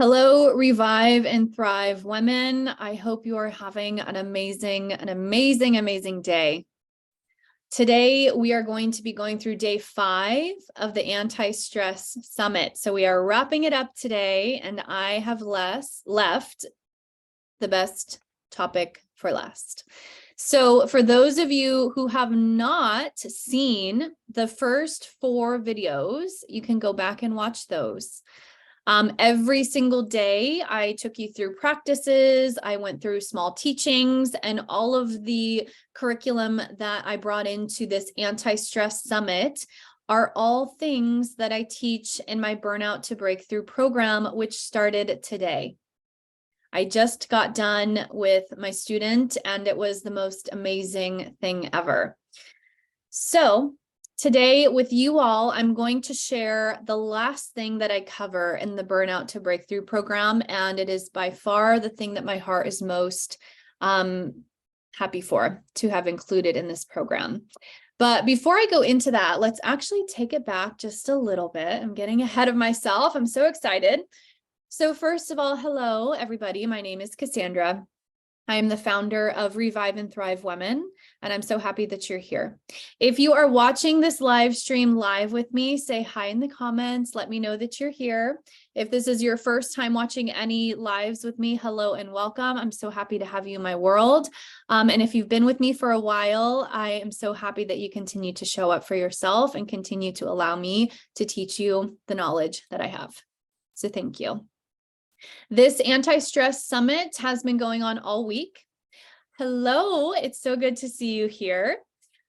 Hello, Revive and Thrive women. I hope you are having an amazing day. Today, we are going to be going through day 5 of the Antistress Summit. So we are wrapping it up today, and I have left the best topic for last. So for those of you who have not seen the first 4 videos, you can go back and watch those. Every single day, I took you through practices, I went through small teachings, and all of the curriculum that I brought into this Antistress Summit are all things that I teach in my Burnout to Breakthrough program, which started today. I just got done with my student, and it was the most amazing thing ever. So today with you all, I'm going to share the last thing that I cover in the Burnout to Breakthrough program, and it is by far the thing that my heart is most happy for to have included in this program. But before I go into that, let's actually take it back just a little bit. I'm getting ahead of myself. I'm so excited. So first of all, hello, everybody. My name is Cassandra. I am the founder of Revive and Thrive Women, and I'm so happy that you're here. If you are watching this live stream live with me, say hi in the comments. Let me know that you're here. If this is your first time watching any lives with me, hello and welcome. I'm so happy to have you in my world. And if you've been with me for a while, I am so happy that you continue to show up for yourself and continue to allow me to teach you the knowledge that I have. So thank you. This Anti-Stress Summit has been going on all week. Hello, it's so good to see you here.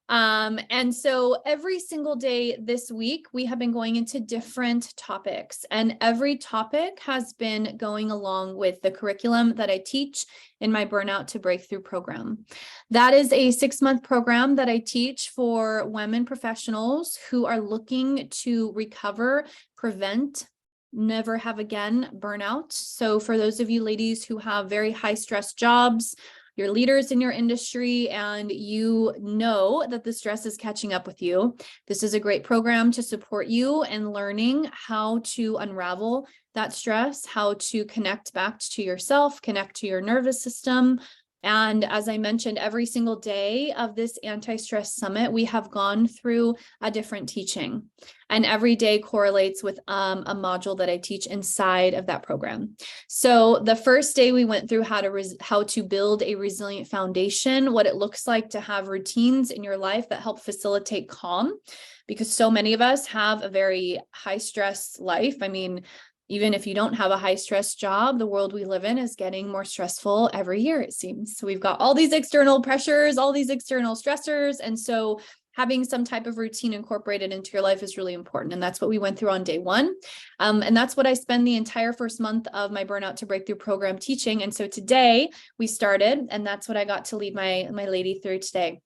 And so every single day this week, we have been going into different topics, and every topic has been going along with the curriculum that I teach in my Burnout to Breakthrough program. That is a 6-month program that I teach for women professionals who are looking to recover, prevent, never have again burnout. So for those of you ladies who have very high stress jobs, you're leaders in your industry, and you know that the stress is catching up with you, this is a great program to support you in learning how to unravel that stress, how to connect back to yourself, connect to your nervous system. And as I mentioned, every single day of this Anti-Stress Summit, we have gone through a different teaching, and every day correlates with a module that I teach inside of that program. So the first day we went through how to build a resilient foundation, what it looks like to have routines in your life that help facilitate calm, because so many of us have a very high stress life. I mean, even if you don't have a high stress job, the world we live in is getting more stressful every year, it seems. So we've got all these external pressures, all these external stressors. And so having some type of routine incorporated into your life is really important. And that's what we went through on day 1. And that's what I spend the entire first month of my Burnout to Breakthrough program teaching. And so today we started, and that's what I got to lead my lady through today.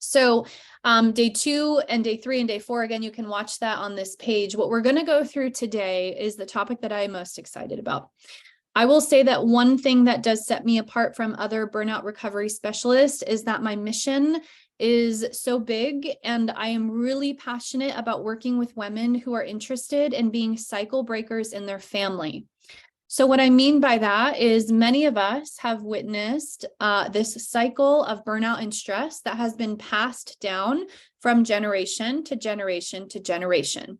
So day 2 and day 3 and day 4, again, you can watch that on this page. What we're going to go through today is the topic that I'm most excited about. I will say that one thing that does set me apart from other burnout recovery specialists is that my mission is so big, and I am really passionate about working with women who are interested in being cycle breakers in their family. So what I mean by that is many of us have witnessed this cycle of burnout and stress that has been passed down from generation to generation to generation.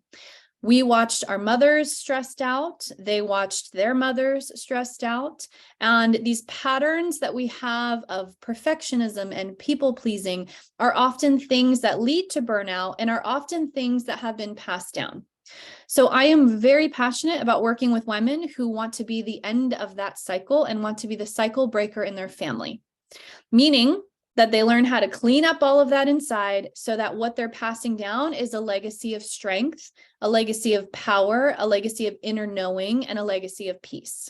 We watched our mothers stressed out, they watched their mothers stressed out, and these patterns that we have of perfectionism and people pleasing are often things that lead to burnout and are often things that have been passed down. So I am very passionate about working with women who want to be the end of that cycle and want to be the cycle breaker in their family, meaning that they learn how to clean up all of that inside so that what they're passing down is a legacy of strength, a legacy of power, a legacy of inner knowing, and a legacy of peace.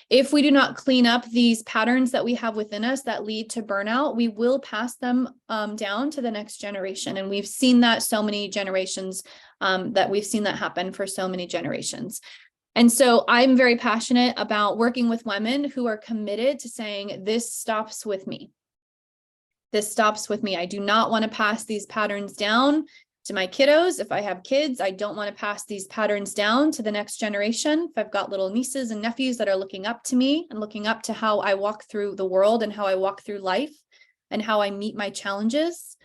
If we do not clean up these patterns that we have within us that lead to burnout, we will pass them down to the next generation. And we've seen that so many generations, that we've seen that happen for so many generations. And so I'm very passionate about working with women who are committed to saying, this stops with me. This stops with me. I do not want to pass these patterns down to my kiddos. If I have kids, I don't want to pass these patterns down to the next generation. If I've got little nieces and nephews that are looking up to me and looking up to how I walk through the world and how I walk through life and how I meet my challenges.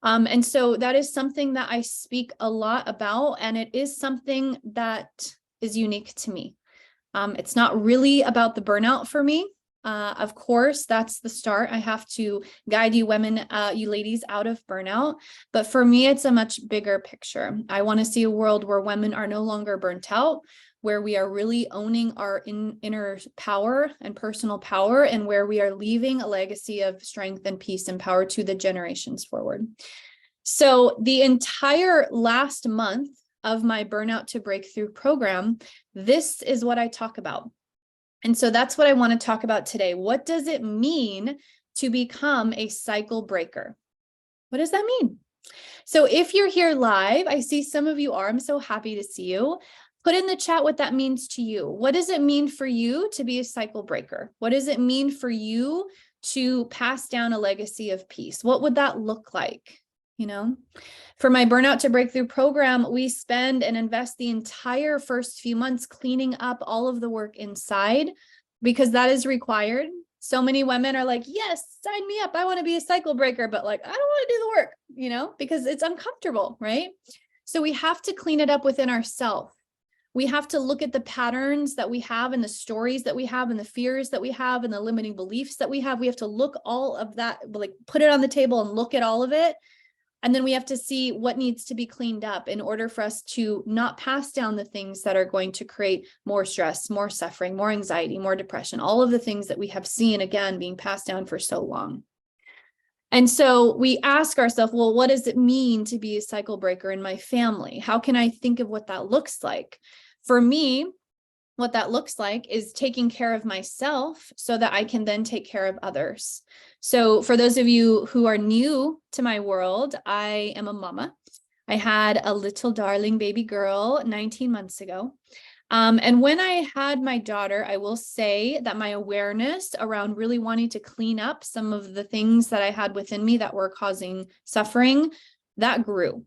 And so that is something that I speak a lot about, and it is something that is unique to me. It's not really about the burnout for me. Of course, that's the start. I have to guide you women, you ladies, out of burnout. But for me, it's a much bigger picture. I want to see a world where women are no longer burnt out, where we are really owning our inner power and personal power, and where we are leaving a legacy of strength and peace and power to the generations forward. So the entire last month of my Burnout to Breakthrough program, this is what I talk about. And so that's what I want to talk about today. What does it mean to become a cycle breaker? What does that mean? So if you're here live, I see some of you are. I'm so happy to see you. Put in the chat what that means to you. What does it mean for you to be a cycle breaker? What does it mean for you to pass down a legacy of peace? What would that look like? You know, for my Burnout to Breakthrough program, we spend and invest the entire first few months cleaning up all of the work inside, because that is required. So many women are like, yes, sign me up. I want to be a cycle breaker, but like, I don't want to do the work, you know, because it's uncomfortable, right? So we have to clean it up within ourselves. We have to look at the patterns that we have and the stories that we have and the fears that we have and the limiting beliefs that we have. We have to look all of that, like put it on the table and look at all of it. And then we have to see what needs to be cleaned up in order for us to not pass down the things that are going to create more stress, more suffering, more anxiety, more depression, all of the things that we have seen, again, being passed down for so long. And so we ask ourselves, well, what does it mean to be a cycle breaker in my family? How can I think of what that looks like? For me, what that looks like is taking care of myself so that I can then take care of others. So for those of you who are new to my world, I am a mama. I had a little darling baby girl 19 months ago. And when I had my daughter, I will say that my awareness around really wanting to clean up some of the things that I had within me that were causing suffering, that grew.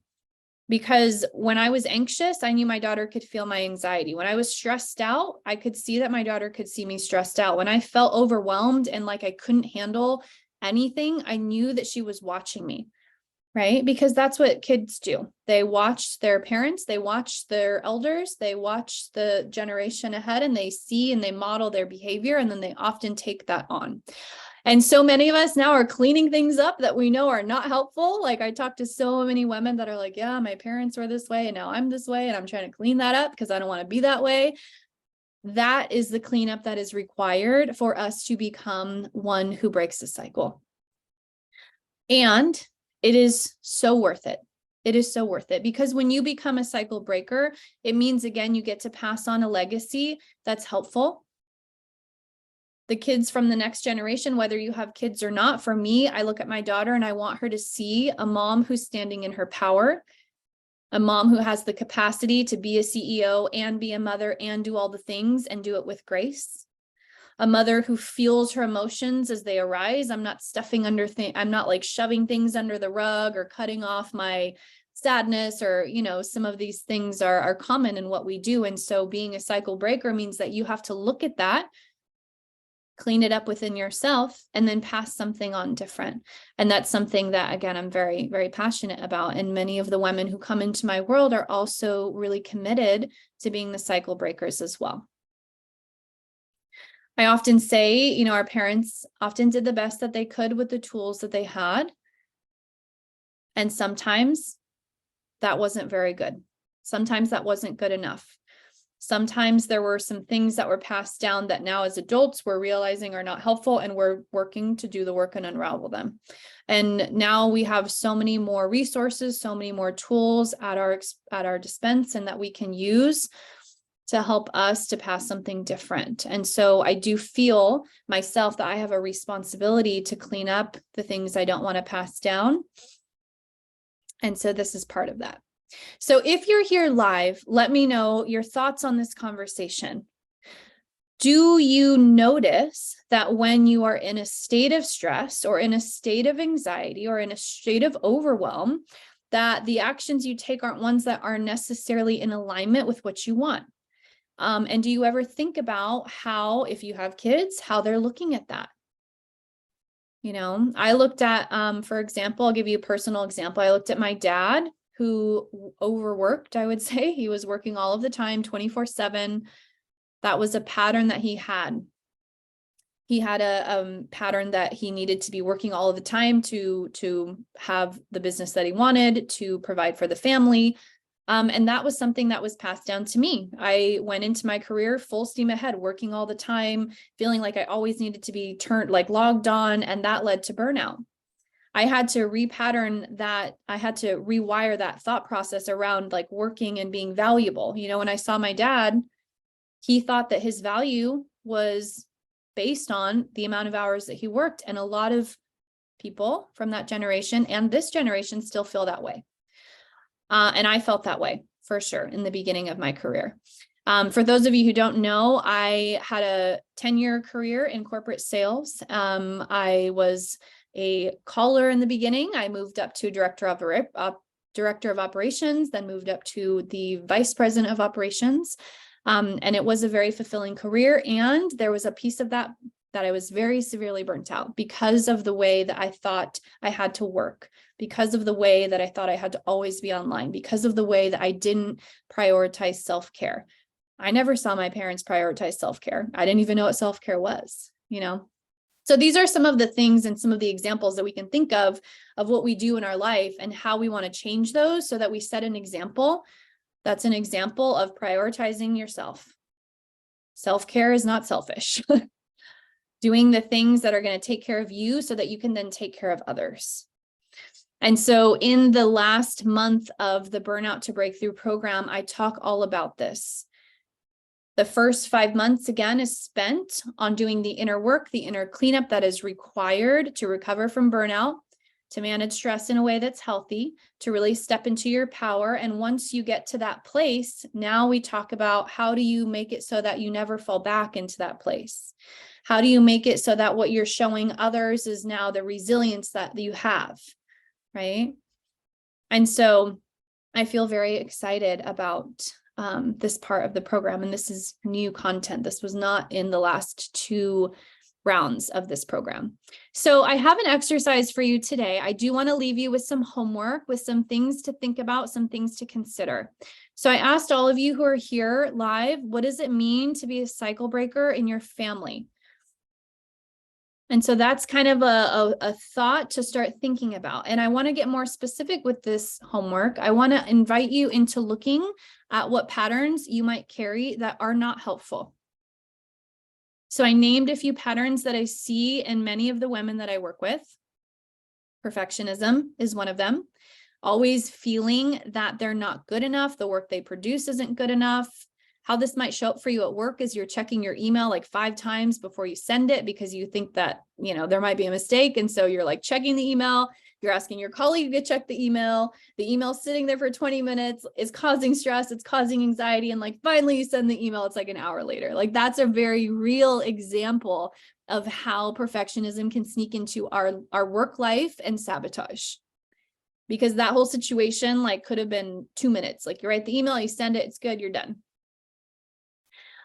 Because when I was anxious, I knew my daughter could feel my anxiety. When I was stressed out, I could see that my daughter could see me stressed out. When I felt overwhelmed and like I couldn't handle anything, I knew that she was watching me, right? Because that's what kids do. They watch their parents, they watch their elders, they watch the generation ahead, and they see and they model their behavior, and then they often take that on. And so many of us now are cleaning things up that we know are not helpful. Like I talk to so many women that are like, yeah, my parents were this way and now I'm this way and I'm trying to clean that up because I don't want to be that way. That is the cleanup that is required for us to become one who breaks the cycle. And it is so worth it. It is so worth it, because when you become a cycle breaker, it means, again, you get to pass on a legacy that's helpful. The kids from the next generation, whether you have kids or not, for me, I look at my daughter and I want her to see a mom who's standing in her power, a mom who has the capacity to be a CEO and be a mother and do all the things and do it with grace. A mother who feels her emotions as they arise. I'm not stuffing under I'm not like shoving things under the rug or cutting off my sadness, or, you know, some of these things are common in what we do. And so being a cycle breaker means that you have to look at that, clean it up within yourself, and then pass something on different. And that's something that, again, I'm very, very passionate about. And many of the women who come into my world are also really committed to being the cycle breakers as well. I often say, you know, our parents often did the best that they could with the tools that they had. And sometimes that wasn't very good. Sometimes that wasn't good enough. Sometimes there were some things that were passed down that now as adults we're realizing are not helpful, and we're working to do the work and unravel them. And now we have so many more resources, so many more tools at our dispense, and that we can use to help us to pass something different. And so I do feel myself that I have a responsibility to clean up the things I don't want to pass down. And so this is part of that. So if you're here live, let me know your thoughts on this conversation. Do you notice that when you are in a state of stress or in a state of anxiety or in a state of overwhelm, that the actions you take aren't ones that are necessarily in alignment with what you want. And do you ever think about how, if you have kids, how they're looking at that? You know, I looked at, for example, I'll give you a personal example. I looked at my dad, who overworked, I would say. He was working all of the time, 24/7. That was a pattern that he had. He had a pattern that he needed to be working all of the time to have the business that he wanted, to provide for the family. And that was something that was passed down to me. I went into my career full steam ahead, working all the time, feeling like I always needed to be logged on, and that led to burnout. I had to repattern that. I had to rewire that thought process around like working and being valuable. You know, when I saw my dad, he thought that his value was based on the amount of hours that he worked. And a lot of people from that generation and this generation still feel that way. And I felt that way for sure in the beginning of my career. For those of you who don't know, I had a 10-year career in corporate sales. I was a caller in the beginning. I moved up to director of operations, then moved up to the vice president of operations. And it was a very fulfilling career. And there was a piece of that I was very severely burnt out because of the way that I thought I had to work, because of the way that I thought I had to always be online, because of the way that I didn't prioritize self-care. I never saw my parents prioritize self-care. I didn't even know what self-care was, you know? So these are some of the things and some of the examples that we can think of what we do in our life and how we want to change those so that we set an example. That's an example of prioritizing yourself. Self-care is not selfish. Doing the things that are going to take care of you so that you can then take care of others. And so in the last month of the Burnout to Breakthrough program, I talk all about this. The first 5 months, again, is spent on doing the inner work, the inner cleanup that is required to recover from burnout, to manage stress in a way that's healthy, to really step into your power. And once you get to that place, now we talk about how do you make it so that you never fall back into that place? How do you make it so that what you're showing others is now the resilience that you have, right? And so I feel very excited about this part of the program. And this is new content. This was not in the last 2 rounds of this program. So I have an exercise for you today. I do want to leave you with some homework, with some things to think about, some things to consider. So I asked all of you who are here live, what does it mean to be a cycle breaker in your family? And so that's kind of a thought to start thinking about. And I want to get more specific with this homework. I want to invite you into looking at what patterns you might carry that are not helpful. So I named a few patterns that I see in many of the women that I work with. Perfectionism is one of them. Always feeling that they're not good enough, the work they produce isn't good enough. How this might show up for you at work is you're checking your email like 5 times before you send it because you think that, you know, there might be a mistake. And so you're like checking the email, you're asking your colleague to check the email's sitting there for 20 minutes, is causing stress, it's causing anxiety. And like finally you send the email, it's like an hour later. Like that's a very real example of how perfectionism can sneak into our work life and sabotage. Because that whole situation like could have been 2 minutes. Like you write the email, you send it, it's good, you're done.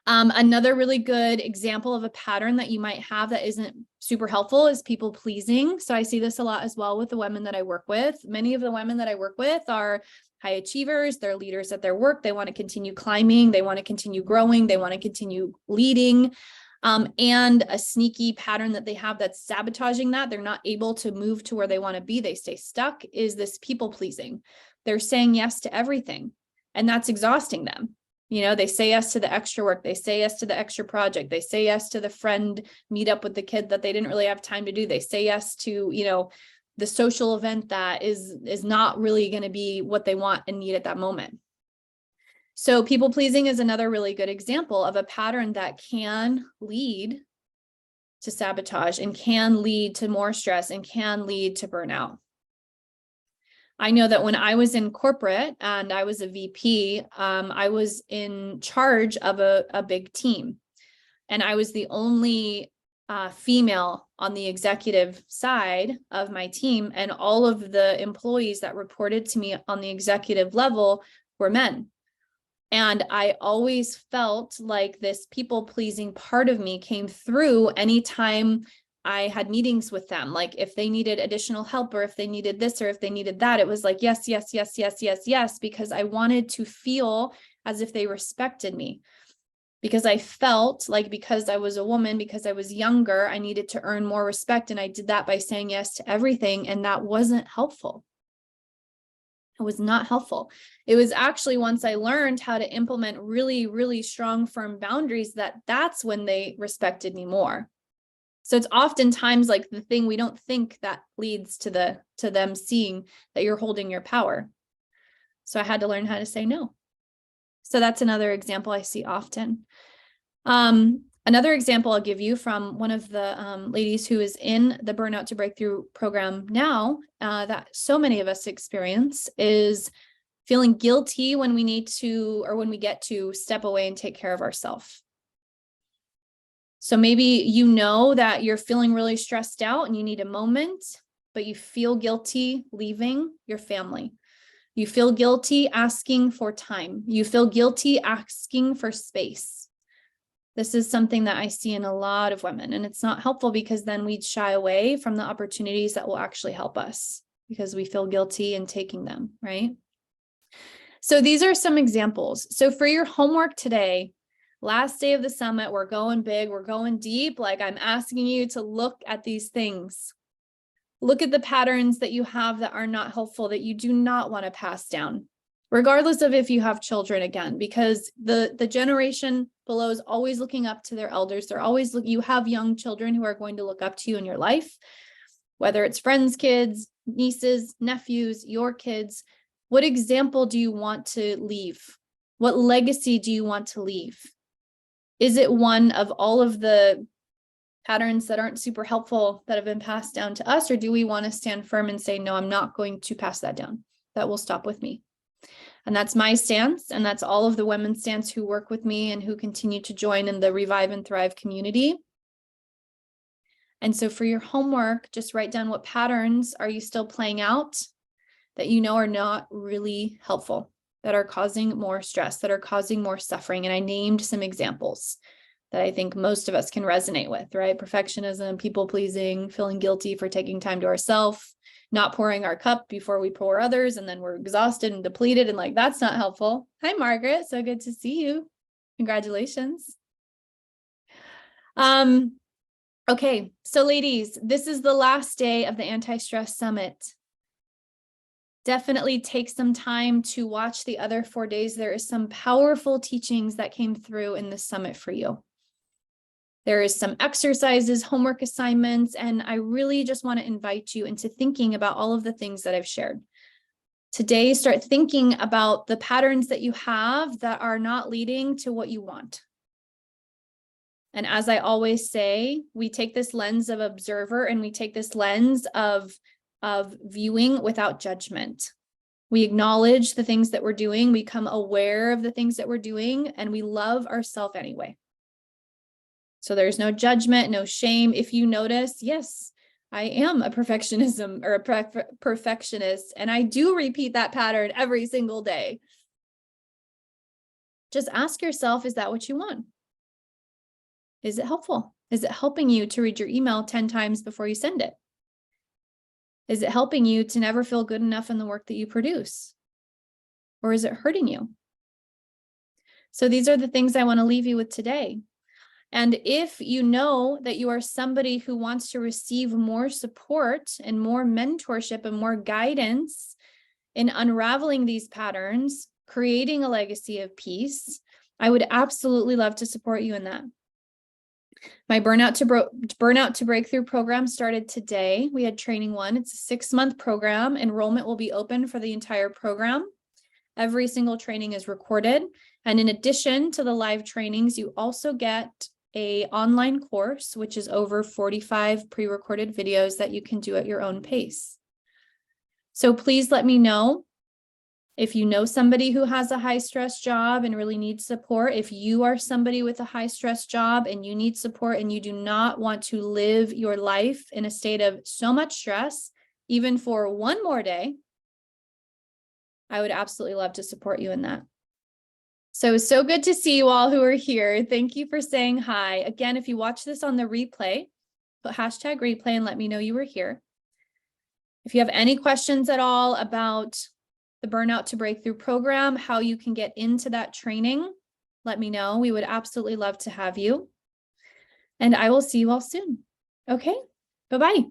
Another really good example of a pattern that you might have that isn't super helpful is people pleasing. So I see this a lot as well with the women that I work with. Many of the women that I work with are high achievers. They're leaders at their work. They want to continue climbing. They want to continue growing. They want to continue leading. And a sneaky pattern that they have that's sabotaging that, they're not able to move to where they want to be. They stay stuck, is this people pleasing. They're saying yes to everything, and that's exhausting them. You know, they say yes to the extra work. They say yes to the extra project. They say yes to the friend meet up with the kid that they didn't really have time to do. They say yes to, you know, the social event that is not really going to be what they want and need at that moment. So people pleasing is another really good example of a pattern that can lead to sabotage and can lead to more stress and can lead to burnout. I know that when I was in corporate and I was a VP, I was in charge of a big team, and I was the only female on the executive side of my team, and all of the employees that reported to me on the executive level were men. And I always felt like this people-pleasing part of me came through anytime I had meetings with them. Like if they needed additional help, or if they needed this, or if they needed that, it was like, yes, yes, yes, yes, yes, yes, because I wanted to feel as if they respected me. Because I felt like, because I was a woman, because I was younger, I needed to earn more respect. And I did that by saying yes to everything. And that wasn't helpful. It was not helpful. It was actually once I learned how to implement really, really strong, firm boundaries, that's when they respected me more. So it's oftentimes like the thing we don't think that leads to them seeing that you're holding your power. So I had to learn how to say no. So that's another example I see often. Another example I'll give you from one of the ladies who is in the Burnout to Breakthrough program now, that so many of us experience, is feeling guilty when we need to, or when we get to step away and take care of ourselves. So maybe you know that you're feeling really stressed out and you need a moment, but you feel guilty leaving your family. You feel guilty asking for time. You feel guilty asking for space. This is something that I see in a lot of women, and it's not helpful, because then we shy away from the opportunities that will actually help us because we feel guilty in taking them, right? So these are some examples. So for your homework today, last day of the summit, we're going big, we're going deep. Like, I'm asking you to look at these things. Look at the patterns that you have that are not helpful, that you do not want to pass down, regardless of if you have children, again, because the generation below is always looking up to their elders. They're always you have young children who are going to look up to you in your life, whether it's friends, kids, nieces, nephews, your kids. What example do you want to leave? What legacy do you want to leave? Is it one of all of the patterns that aren't super helpful that have been passed down to us? Or do we want to stand firm and say, no, I'm not going to pass that down. That will stop with me. And that's my stance. And that's all of the women's stance who work with me and who continue to join in the Revive and Thrive community. And so for your homework, just write down what patterns are you still playing out that you know are not really helpful, that are causing more stress, that are causing more suffering. And I named some examples that I think most of us can resonate with, right? Perfectionism, people pleasing, feeling guilty for taking time to ourselves, not pouring our cup before we pour others, and then we're exhausted and depleted, and like, that's not helpful. Hi, Margaret. So good to see you. Congratulations. Okay, so ladies, this is the last day of the Antistress Summit. Definitely take some time to watch the other 4 days. There is some powerful teachings that came through in the summit for you. There is some exercises, homework assignments, and I really just want to invite you into thinking about all of the things that I've shared. Today, start thinking about the patterns that you have that are not leading to what you want. And as I always say, we take this lens of observer, and we take this lens of viewing without judgment. We acknowledge the things that we're doing, we become aware of the things that we're doing, and we love ourselves anyway. So there's no judgment, no shame. If you notice, yes, I am a perfectionist, and I do repeat that pattern every single day. Just ask yourself, is that what you want? Is it helpful? Is it helping you to read your email 10 times before you send it? Is it helping you to never feel good enough in the work that you produce? Or is it hurting you? So these are the things I want to leave you with today. And if you know that you are somebody who wants to receive more support and more mentorship and more guidance in unraveling these patterns, creating a legacy of peace, I would absolutely love to support you in that. My Burnout to Breakthrough program started today. We had training 1. It's a 6-month program. Enrollment will be open for the entire program. Every single training is recorded. And in addition to the live trainings, you also get an online course, which is over 45 pre-recorded videos that you can do at your own pace. So please let me know If you know somebody who has a high stress job and really needs support, if you are somebody with a high stress job and you need support and you do not want to live your life in a state of so much stress, even for one more day, I would absolutely love to support you in that. So good to see you all who are here. Thank you for saying hi. Again, if you watch this on the replay, put hashtag replay and let me know you were here. If you have any questions at all about the Burnout to Breakthrough program, how you can get into that training, let me know. We would absolutely love to have you. And I will see you all soon. Okay, bye-bye.